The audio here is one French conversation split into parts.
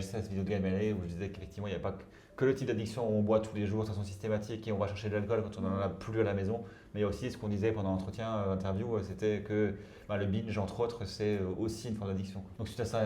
J'ai cette vidéo de Gamere où je disais qu'effectivement, il n'y a pas que le type d'addiction où on boit tous les jours de façon systématique et on va chercher de l'alcool quand on n'en a plus à la maison. Mais il y a aussi ce qu'on disait pendant l'entretien, l'interview, c'était que le binge, entre autres, c'est aussi une forme d'addiction. Donc suite à ça,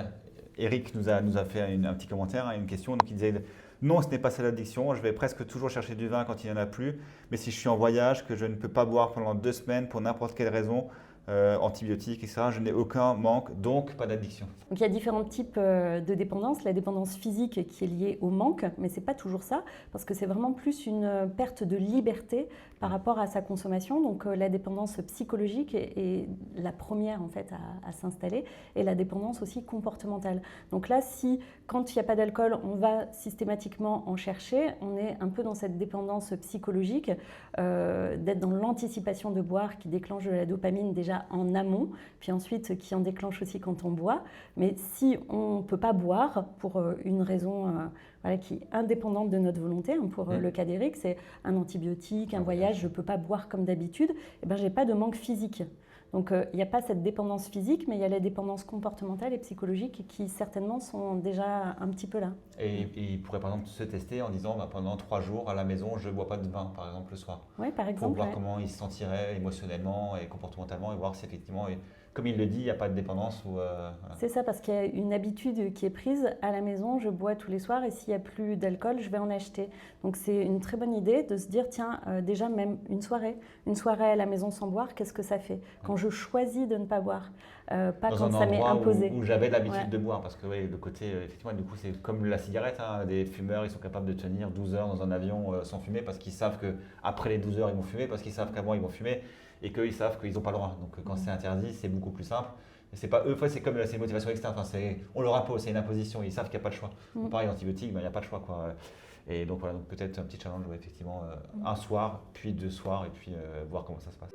Eric nous a fait un petit commentaire, une question. Donc il disait non, ce n'est pas ça l'addiction. Je vais presque toujours chercher du vin quand il n'y en a plus. Mais si je suis en voyage, que je ne peux pas boire pendant 2 semaines pour n'importe quelle raison, antibiotiques, etc., je n'ai aucun manque, donc pas d'addiction. Donc il y a différents types de dépendance. La dépendance physique qui est liée au manque, mais ce n'est pas toujours ça, parce que c'est vraiment plus une perte de liberté par rapport à sa consommation. Donc la dépendance psychologique est la première en fait à s'installer, et la dépendance aussi comportementale. Donc là, si quand il n'y a pas d'alcool, on va systématiquement en chercher, on est un peu dans cette dépendance psychologique, d'être dans l'anticipation de boire qui déclenche de la dopamine déjà en amont, puis ensuite qui en déclenche aussi quand on boit. Mais si on ne peut pas boire pour une raison qui est indépendante de notre volonté, pour le cas d'Eric, c'est un antibiotique, un voyage, je ne peux pas boire comme d'habitude, et ben, je n'ai pas de manque physique. Donc il n'y a pas cette dépendance physique, mais il y a la dépendance comportementale et psychologique qui certainement sont déjà un petit peu là. Et il pourrait par exemple se tester en disant pendant 3 jours à la maison, je ne bois pas de vin, par exemple, le soir. Oui, par exemple. Pour voir comment il se sentirait émotionnellement et comportementalement et voir si effectivement, comme il le dit, il n'y a pas de dépendance. Voilà. C'est ça, parce qu'il y a une habitude qui est prise à la maison, je bois tous les soirs et s'il n'y a plus d'alcool, je vais en acheter. Donc c'est une très bonne idée de se dire, tiens, déjà même une soirée à la maison sans boire, qu'est-ce que ça fait quand je choisis de ne pas boire, pas dans quand ça m'est imposé. où j'avais l'habitude de boire, parce que le côté, effectivement, du coup, c'est comme la cigarette, des fumeurs, ils sont capables de tenir 12 heures dans un avion sans fumer parce qu'ils savent qu'après les 12 heures, ils vont fumer, parce qu'ils savent qu'avant, ils vont fumer et qu'ils savent qu'ils n'ont pas le droit. Donc quand c'est interdit, c'est beaucoup plus simple. Et c'est pas eux, c'est comme c'est une motivation externe, on leur impose, c'est une imposition, ils savent qu'il n'y a pas de choix. Pareil, l'antibiotique, il n'y a pas de choix, quoi. Et donc voilà, donc peut-être un petit challenge, effectivement, un soir, puis 2 soirs, et puis voir comment ça se passe.